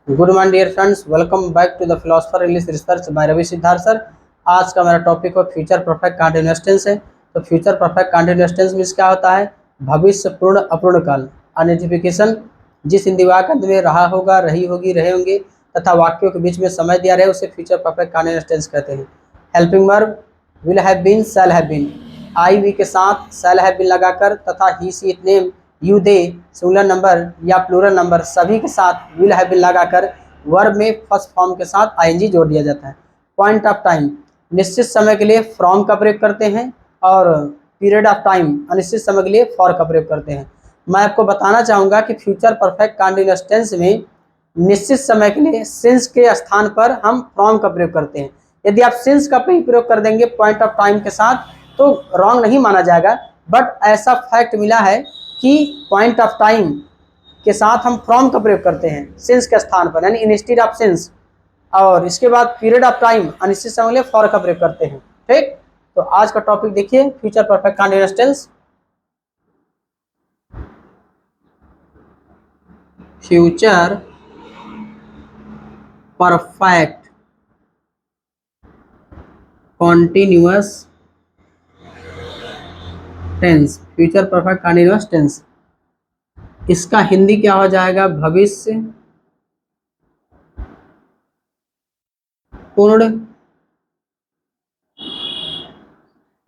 Good morning dear friends, welcome back to the philosopher English research by Ravi Siddharth sir. आज का मेरा topic है future perfect continuous tense है। तो future perfect continuous tense means क्या होता है? भविष्य पूर्ण अपूर्ण काल। अनिर्दिष्ट जिस हिंदी वाक्य अंत में रहा होगा, रही होगी, रहे होंगे तथा वाक्यों के बीच में समय दिया रहे उसे फ्यूचर परफेक्ट कंटीन्यूअस टेंस कहते हैं। Helping verb will have been, shall have been, I we के साथ शैल हैव बीन लगाकर तथा he she it name you they singular number या प्लूरल नंबर सभी के साथ विल हैव बीन लगाकर वर्ब में फर्स्ट फॉर्म के साथ आईएनजी जोड़ दिया जाता है। पॉइंट ऑफ टाइम निश्चित समय के लिए फ्रॉम का प्रयोग करते हैं और पीरियड ऑफ टाइम अनिश्चित समय के लिए फॉर का प्रयोग करते हैं। मैं आपको बताना चाहूँगा कि फ्यूचर परफेक्ट कंटीन्यूअस टेंस में निश्चित समय के लिए सिंस के स्थान पर हम फ्रॉम का प्रयोग करते हैं। यदि आप सिंस का प्रयोग कर देंगे पॉइंट ऑफ टाइम के साथ तो रॉन्ग नहीं माना जाएगा, बट ऐसा फैक्ट मिला है कि पॉइंट ऑफ टाइम के साथ हम फ्रॉम का प्रयोग करते हैं सिंस के स्थान पर, यानी इंस्टेड ऑफ सिंस, और इसके बाद पीरियड ऑफ टाइम अनिश्चित समय के लिए फॉर का प्रयोग करते हैं। ठीक, तो आज का टॉपिक देखिए future perfect continuous tense. Future perfect continuous tense, future perfect continuous tense, इसका हिंदी क्या हो जाएगा? भविष्य पूर्ण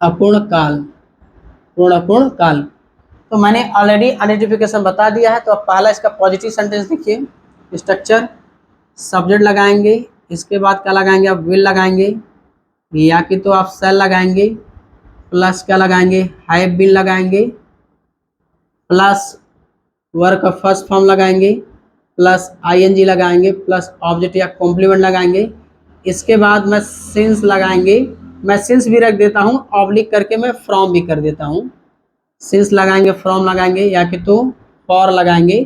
अपूर्ण काल, पूर्ण अपूर्ण काल। तो मैंने ऑलरेडी आइडेंटिफिकेशन बता दिया है। तो अब पहला इसका पॉजिटिव सेंटेंस देखिए। स्ट्रक्चर सब्जेक्ट लगाएंगे, इसके बाद क्या लगाएंगे? आप विल लगाएंगे, या कि तो आप सेल लगाएंगे, प्लस क्या लगाएंगे? हैव बीन लगाएंगे, प्लस वर्क का फर्स्ट फॉर्म लगाएंगे, प्लस आईएनजी लगाएंगे, प्लस ऑब्जेक्ट या कॉम्प्लीमेंट लगाएंगे। इसके बाद मैं सिंस लगाएंगे, मैं सिंस भी रख देता हूँ, ऑब्लिक करके मैं फ्रॉम भी कर देता हूँ। सिंस लगाएंगे, फ्रॉम लगाएंगे, या कि तो फॉर लगाएंगे,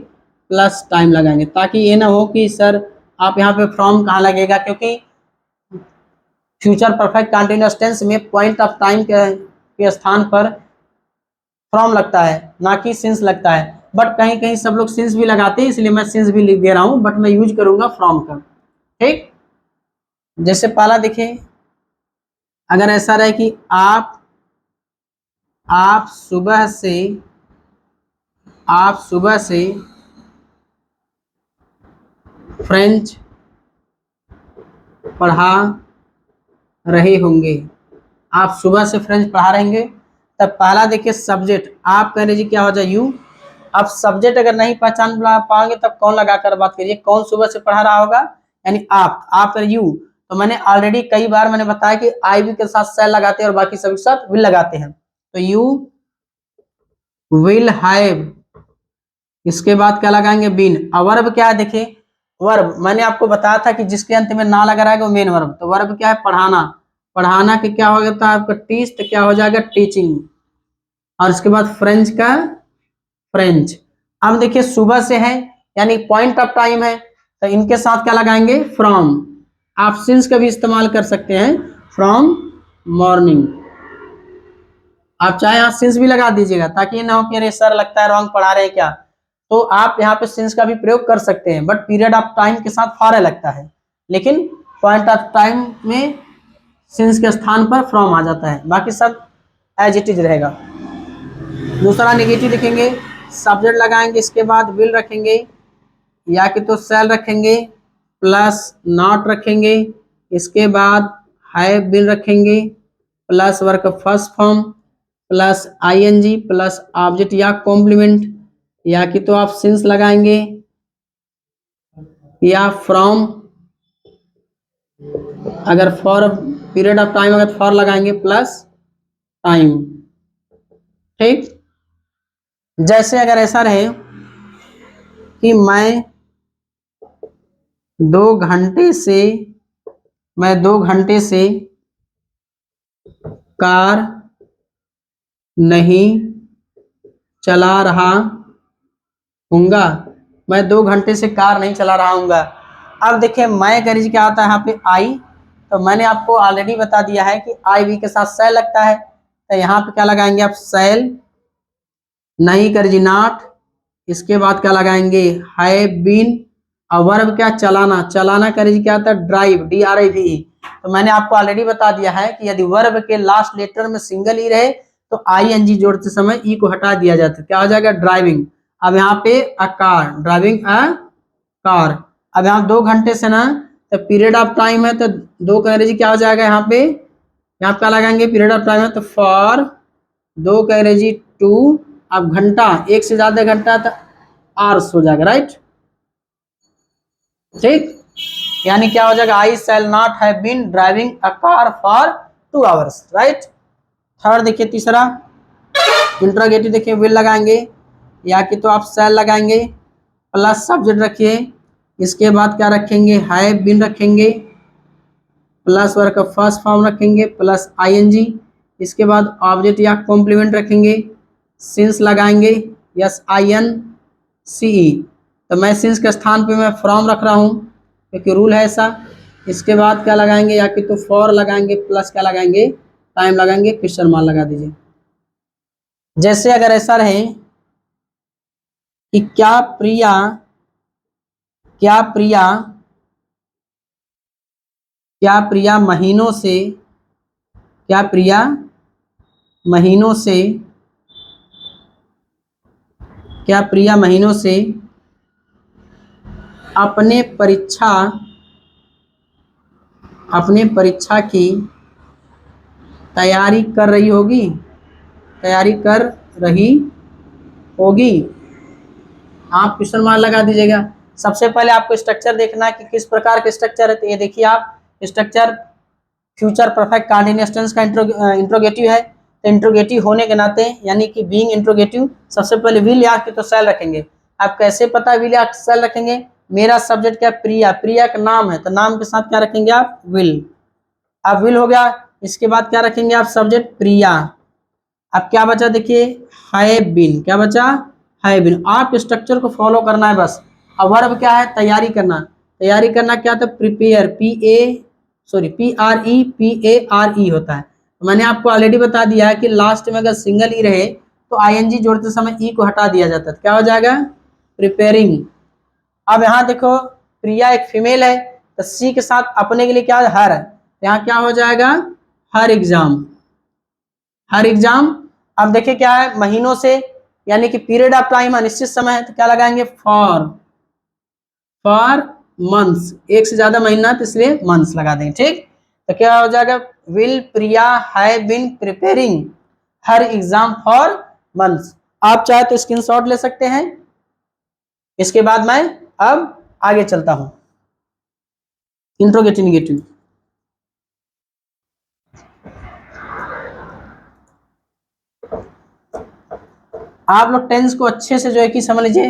प्लस टाइम लगाएंगे, ताकि ये ना हो कि सर आप यहाँ पे फ्रॉम कहाँ लगेगा, क्योंकि फ्यूचर परफेक्ट कंटीन्यूअस टेंस में पॉइंट ऑफ टाइम के स्थान पर फ्रॉम लगता है, ना कि सिंस लगता है। बट कहीं कहीं सब लोग सिंस भी लगाते हैं, इसलिए मैं सिंस भी लिख दे रहा हूँ, बट मैं यूज करूंगा फ्रॉम का। ठीक, जैसे पहला देखिए, अगर ऐसा रहे कि आप सुबह से फ्रेंच पढ़ा रहे होंगे, आप सुबह से फ्रेंच पढ़ा रहेंगे, तब पहला देखिए सब्जेक्ट आप कह लीजिए क्या हो जाए? यू। अब सब्जेक्ट अगर नहीं पहचान पाओगे तब कौन लगाकर बात करिए, कौन सुबह से पढ़ा रहा होगा? यानी आप कर यू। तो मैंने ऑलरेडी कई बार मैंने बताया कि आई वी के साथ सेल लगाते हैं और बाकी सभी के साथ विल लगाते हैं। तो यू विल हैव, इसके बाद क्या लगाएंगे? बीन। और वर्ब क्या है? देखिए वर्ब मैंने आपको बताया था कि जिसके अंत में ना लगा रहेगा वो मेन वर्ब। तो वर्ब क्या है? पढ़ाना। पढ़ाना के क्या हो जाता है आपका? टीच, तो क्या हो जाएगा? टीचिंग। और इसके बाद फ्रेंच का फ्रेंच। अब देखिए सुबह से है यानी पॉइंट ऑफ टाइम है, तो इनके साथ क्या लगाएंगे? फ्रॉम। आप सिंस का भी इस्तेमाल कर सकते हैं, फ्रॉम मॉर्निंग। आप चाहे यहाँ सिंस भी लगा दीजिएगा, ताकि ये ना हो कि अरे सर लगता है रॉन्ग पढ़ा रहे हैं क्या। तो आप यहाँ पे सिंस का भी प्रयोग कर सकते हैं, बट पीरियड ऑफ टाइम के साथ फॉर लगता है, लेकिन पॉइंट ऑफ टाइम में सिंस के स्थान पर फ्रॉम आ जाता है, बाकी सब एज इट इज रहेगा। दूसरा नेगेटिव लिखेंगे, सब्जेक्ट लगाएंगे, इसके बाद विल रखेंगे, या कि तो सेल रखेंगे, प्लस नॉट रखेंगे, इसके बाद हैव बीन रखेंगे, plus verb first form, plus ING, plus object या कॉम्प्लीमेंट, या कि तो आप सिंस लगाएंगे या फ्रॉम। अगर फॉर पीरियड ऑफ टाइम अगर फॉर लगाएंगे प्लस टाइम। ठीक, जैसे अगर ऐसा रहे कि मैं 2 घंटे से कार नहीं चला रहा हूँगा, मैं 2 घंटे से कार नहीं चला रहा हूँगा। अब देखिए मैं करीज क्या होता है यहाँ पे? आई। तो मैंने आपको ऑलरेडी बता दिया है कि आई वी के साथ सेल लगता है, तो यहाँ पे क्या लगाएंगे आप? सेल। नहीं करीज नॉट, इसके बाद क्या लगाएंगे? हैव बीन, और वर्ब क्या, चलाना, चलाना का अंग्रेजी क्या होता है, ड्राइव, DRIVE। तो मैंने आपको ऑलरेडी बता दिया है कि यदि वर्ब के लास्ट लेटर में सिंगल ई रहे तो ING जोड़ते समय ई को हटा दिया जाता है, क्या हो जाएगा, ड्राइविंग। अब यहाँ पे a car, driving a car. अब यहाँ 2 घंटे से ना, तो पीरियड ऑफ टाइम है, तो 2 का अंग्रेजी क्या हो जाएगा, यहाँ पे यहाँ क्या लगाएंगे, पीरियड ऑफ टाइम है तो फॉर, 2 का अंग्रेजी 2। अब घंटा, 1 से ज्यादा घंटा तो आवर्स हो जाएगा, राइट, ठीक। यानी क्या हो जाएगा, I shall not have been driving a car for 2 hours, right. Third देखिए, तीसरा इंट्रोगेटिव देखिए, विल लगाएंगे या कि तो आप शैल लगाएंगे, प्लस सब्जेक्ट रखिए, इसके बाद क्या रखेंगे, हैव बीन रखेंगे, प्लस वर्ब का फर्स्ट फॉर्म रखेंगे, प्लस ING, इसके बाद ऑब्जेक्ट या कॉम्प्लीमेंट रखेंगे, सिंस लगाएंगे, SINCE। तो मैं सिंस के स्थान पे मैं फ्रॉम रख रहा हूँ क्योंकि रूल है ऐसा। इसके बाद क्या लगाएंगे, या कि तो फॉर लगाएंगे, प्लस क्या लगाएंगे, टाइम लगाएंगे, क्वेश्चन मार्क लगा दीजिए। जैसे अगर ऐसा रहे कि क्या प्रिया, क्या प्रिया, क्या प्रिया महीनों से, क्या प्रिया महीनों से, क्या प्रिया महीनों से अपने परीक्षा, अपने परीक्षा की तैयारी कर रही होगी, तैयारी कर रही होगी, आप क्वेश्चन मार्क लगा दीजिएगा। सबसे पहले आपको स्ट्रक्चर देखना है कि किस प्रकार के स्ट्रक्चर है। तो ये देखिए आप, structure future perfect continuous tense का इंट्रोगेटिव है। तो इंट्रोगेटिव होने के नाते यानी कि बीइंग इंट्रोगेटिव, सबसे पहले विल या कि तो शैल रखेंगे। आप कैसे पता विल या शैल रखेंगे, मेरा सब्जेक्ट क्या, प्रिया, प्रिया का नाम है तो नाम के साथ क्या रखेंगे आप, विल। अब विल हो गया, इसके बाद क्या रखेंगे आप, सब्जेक्ट प्रिया। अब क्या बचा देखिए, हैव बीन, क्या बचा, हैव बीन। आप स्ट्रक्चर को फॉलो करना है बस। अब वर्ब क्या है, तैयारी करना, तैयारी करना क्या था, प्रिपेयर, PRE होता है। तो मैंने आपको ऑलरेडी बता दिया है कि लास्ट में अगर सिंगल ई रहे तो ING जोड़ते समय ई को हटा दिया जाता है, क्या हो जाएगा, प्रिपेयरिंग। अब यहाँ देखो, प्रिया एक फीमेल है तो सी के साथ अपने के लिए क्या है, हर है, यहाँ क्या हो जाएगा, हर एग्जाम, हर एग्जाम। अब देखिए क्या है, महीनों से यानी कि पीरियड ऑफ टाइम अनिश्चित समय है तो क्या लगाएंगे, फॉर, फॉर मंथ्स, 1 से ज्यादा महीना तो इसलिए मंथ्स लगा देंगे, ठीक। तो क्या हो जाएगा, will Priya have been preparing her exam for months. आप चाहे तो स्क्रीनशॉट ले सकते हैं। इसके बाद मैं अब आगे चलता हूं, इंट्रोगेटिव नेगेटिव। आप लोग टेंस को अच्छे से जो है कि समझ लीजिए,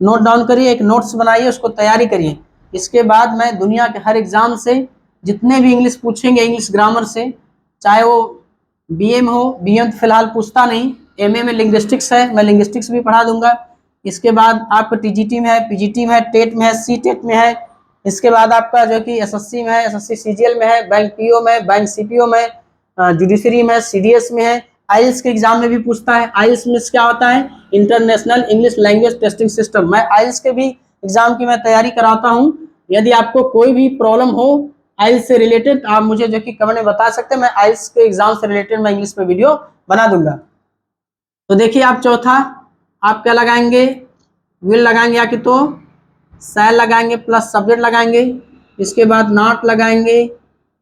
नोट डाउन करिए, एक नोट्स बनाइए, उसको तैयारी करिए। इसके बाद मैं दुनिया के हर एग्जाम से जितने भी इंग्लिश पूछेंगे, इंग्लिश ग्रामर से, चाहे वो BA में हो, BA में फिलहाल पूछता नहीं, MA में लिंग्विस्टिक्स है, मैं लिंग्विस्टिक्स भी पढ़ा दूंगा। इसके बाद आपका TGT में है, PGT में है, टेट में है, CTET में है। इसके बाद आपका जो कि SSC में है, SSC CGL में है, बैंक PO में, बैंक CPO में, जुडिशरी में, CDS में है। आइल्स के एग्जाम में भी पूछता है। आइल्स में क्या होता है, international English language testing system. मैं आइल्स के भी एग्जाम की मैं तैयारी कराता हूँ। यदि आपको कोई भी प्रॉब्लम हो आइल्स से रिलेटेड, आप मुझे जो कि कमेंट में बता सकते हैं, मैं आइल्स के एग्जाम से रिलेटेड मैं इंग्लिश में वीडियो बना दूंगा। तो देखिए आप, चौथा आप क्या लगाएंगे, विल लगाएंगे या कि तो शैल लगाएंगे, प्लस सब्जेक्ट लगाएंगे, इसके बाद नॉट लगाएंगे,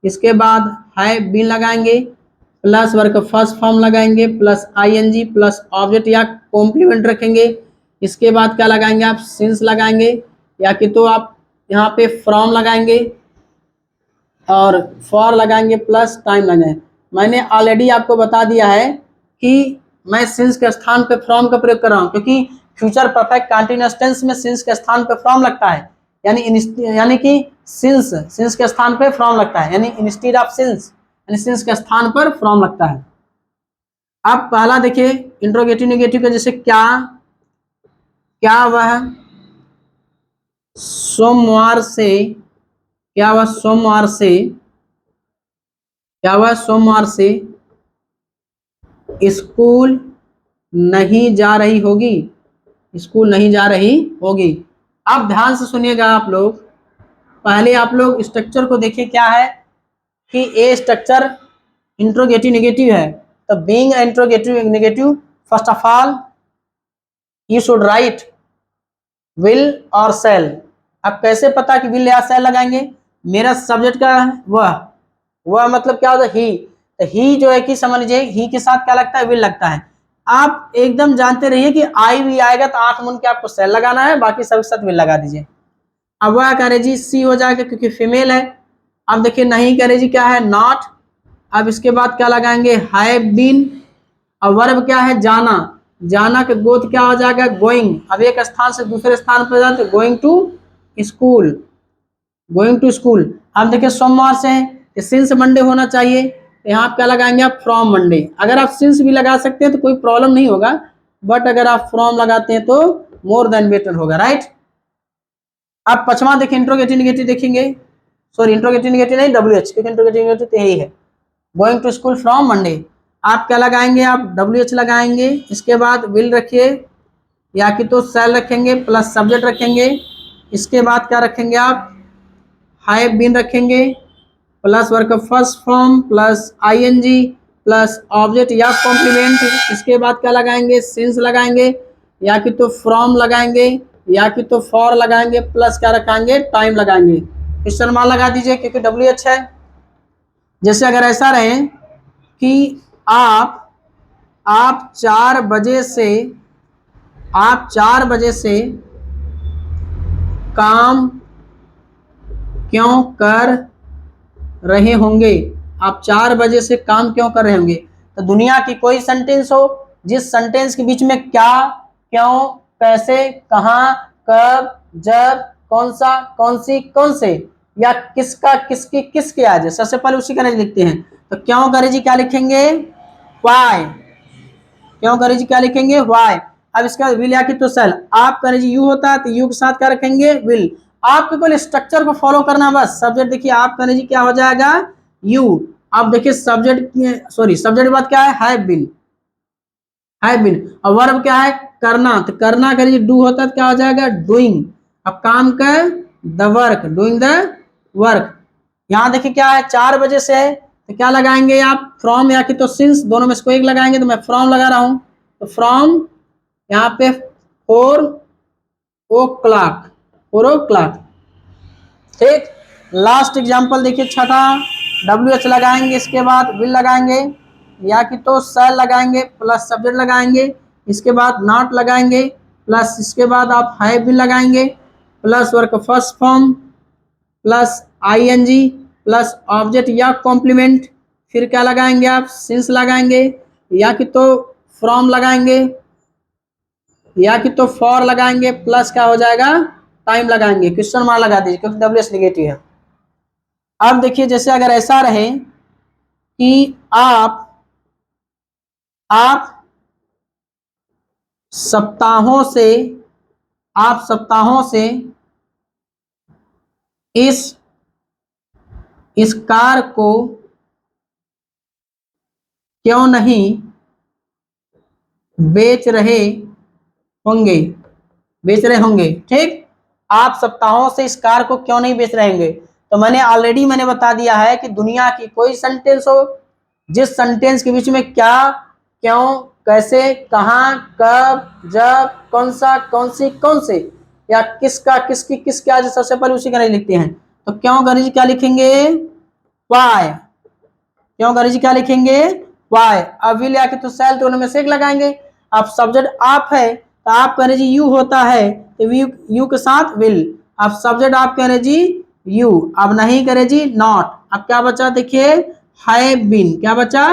इसके बाद हैव बीन लगाएंगे, प्लस वर्ब का फर्स्ट फॉर्म लगाएंगे, प्लस ING, प्लस ऑब्जेक्ट या कॉम्प्लीमेंट रखेंगे। इसके बाद क्या लगाएंगे आप, सिंस लगाएंगे या कि तो आप यहाँ पे फ्रॉम लगाएंगे और फॉर लगाएंगे, प्लस टाइम लगाएंगे। मैंने ऑलरेडी आपको बता दिया है कि मैं सिंस के स्थान पे फ्रॉम का प्रयोग कर रहा हूँ, क्योंकि फ्यूचर परफेक्ट कंटीन्यूअस टेंस में सिंस के स्थान पे फ्रॉम लगता है, यानी कि सिंस के स्थान पे फ्रॉम लगता है, यानी इंस्टीड ऑफ सिंस, यानी सिंस के स्थान पर फ्रॉम लगता है। अब पहला देखिए इंट्रोगेटिव नेगेटिव का, जैसे क्या, क्या वह सोमवार से, क्या वह सोमवार से, क्या वह सोमवार से स्कूल नहीं जा रही होगी, स्कूल नहीं जा रही होगी। आप ध्यान से सुनिएगा। आप लोग पहले आप लोग स्ट्रक्चर को देखिए क्या है कि ए स्ट्रक्चर इंट्रोगेटिव नेगेटिव है, तो being interrogative negative first of all you should write will और सेल। अब कैसे पता कि विल या सेल लगाएंगे? मेरा सब्जेक्ट का वह मतलब क्या होता है? ही। तो ही जो है कि समझ लीजिए ही के साथ क्या लगता है? विल लगता है। आप एकदम जानते रहिए कि आई भी आएगा तो आंख मूंद के आपको सेल लगाना है, बाकी सब साथ विल लगा दीजिए। अब वह करे जी सी हो जाएगा क्योंकि फीमेल है। अब देखिए नहीं करे जी क्या है? नॉट। अब इसके बाद क्या लगाएंगे? Have been. अब वर्ब क्या है? जाना। जाना के गोत क्या हो जाएगा? गोइंग। अब एक स्थान से दूसरे स्थान पर जाते going to school, going to school. अब देखिए सोमवार से है तो सिंस मंडे होना चाहिए, तो यहाँ क्या लगाएंगे आप? From Monday. अगर आप सिंस भी लगा सकते हैं तो कोई प्रॉब्लम नहीं होगा, बट अगर आप फ्रॉम लगाते हैं तो मोर देन बेटर होगा, राइट। आप पचवा देखिए इंट्रोगेटिव नेगेटिव देखेंगे, सॉरी इंट्रोगेटिव नेगेटिव नहीं डब्ल्यू एच, क्योंकि इंट्रोगेटिव नेगेटिव तो यही है। Going to school from Monday, आप क्या लगाएंगे? आप डब्ल्यू एच लगाएंगे। इसके बाद विल रखिए या कि तो सेल रखेंगे प्लस सब्जेक्ट रखेंगे। इसके बाद क्या रखेंगे आप? हैव बीन रखेंगे plus verb first form plus ING plus object या कॉम्प्लीमेंट। इसके बाद क्या लगाएंगे? सिंस लगाएंगे या कि तो फ्रॉम लगाएंगे या कि तो फॉर लगाएंगे प्लस क्या रखेंगे? टाइम लगाएंगे। क्वेश्चन मार्क लगा दीजिए क्योंकि डब्ल्यू एच है। जैसे अगर ऐसा रहे कि आप 4 बजे से काम क्यों कर रहे होंगे? आप 4 बजे से काम क्यों कर रहे होंगे? तो दुनिया की कोई सेंटेंस हो जिस सेंटेंस के बीच में क्या, क्यों, कैसे, कहाँ, कब, जब, कौन सा, कौन सी, कौन से या किसका, किसकी, किसके आ जाए, सबसे पहले उसी का नहीं लिखते हैं। तो क्यों करे जी क्या लिखेंगे? वाई। क्यों करे जी क्या लिखेंगे? वाई। अब इसका विल या कि तो सेल। आप करे जी यू होता है तो यू के साथ क्या रखेंगे? विल। आपको केवल स्ट्रक्चर को फॉलो करना बस। सब्जेक्ट देखिए आप करे जी क्या हो जाएगा? यू। अब देखिए सब्जेक्ट सॉरी सब्जेक्ट के बाद क्या है? Have been. Have been. और वर्ब क्या है? करना। तो करना करे जी डू होता है तो क्या हो जाएगा? डूइंग। अब काम कर the work, doing the work. यहाँ देखिए क्या है? 4 बजे से है तो क्या लगाएंगे आप? फ्रॉम या कि तो सिंस, दोनों में से कोई एक लगाएंगे। तो मैं फ्रॉम लगा रहा हूं, तो फ्रॉम यहाँ पे 4 o'clock, 4 o'clock। ठीक। लास्ट एग्जांपल देखिए छठा, डब्ल्यू एच लगाएंगे, इसके बाद विल लगाएंगे या कि तो सेल लगाएंगे प्लस सब्जेक्ट लगाएंगे। इसके बाद नॉट लगाएंगे प्लस इसके बाद आप हैव भी लगाएंगे plus verb first form plus ING plus object या कॉम्प्लीमेंट। फिर क्या लगाएंगे आप? सिंस लगाएंगे या कि तो फ्रॉम लगाएंगे या कि तो फॉर लगाएंगे प्लस क्या हो जाएगा? टाइम लगाएंगे। क्वेश्चन मार्क लगा दीजिए क्योंकि डब्ल्यू एस निगेटिव है। अब देखिए जैसे अगर ऐसा रहे कि आप सप्ताहों से इस कार को क्यों नहीं बेच रहे होंगे। ठीक। आप सप्ताहों से इस कार को क्यों नहीं बेच रहे होंगे? तो मैंने बता दिया है कि दुनिया की कोई सेंटेंस हो जिस सेंटेंस के बीच में क्या, क्यों, कैसे, कहाँ, कब, जब, कौन सा, कौन सी, कौन से या किसका, किसकी, किसके आज सबसे पहले उसी का नहीं लिखते हैं। तो क्यों करे जी क्या लिखेंगे? वाई। क्यों करे जी क्या लिखेंगे? वाई। अब विल या कि तो सेल, दोनों में से एक लगाएंगे। अब सब्जेक्ट आप है तो आप कह रहे जी यू होता है तो यू के साथ विल। अब सब्जेक्ट आप कह रहे जी यू, अब नहीं करे जी नॉट। अब क्या बचा देखिए? Have been. क्या बचा?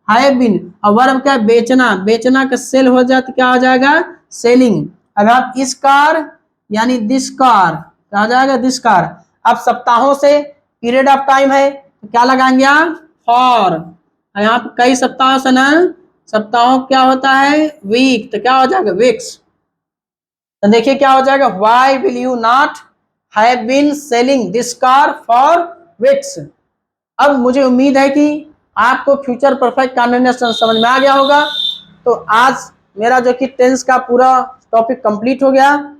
Have been. और वर्ब क्या? बेचना। बेचना का सेल हो जाए तो क्या हो जाएगा? सेलिंग। अब आप इस कार यानी दिस कार क्या हो जाएगा? This car. अब सप्ताहों से पीरियड ऑफ टाइम है तो क्या लगाएंगे आप? फॉर। यहाँ पे कई सप्ताह से ना, सप्ताहों क्या होता है? वीक। तो क्या हो जाएगा? वीक्स। तो देखिए क्या हो जाएगा? Why will you not have been selling this car for weeks. अब मुझे उम्मीद है कि आपको फ्यूचर परफेक्ट कॉन्टिन्यूएशन समझ में आ गया होगा। तो आज मेरा जो कि टेंस का पूरा टॉपिक कंप्लीट हो गया।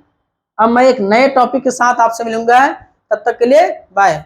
अब मैं एक नए टॉपिक के साथ आपसे मिलूंगा, तब तक के लिए बाय।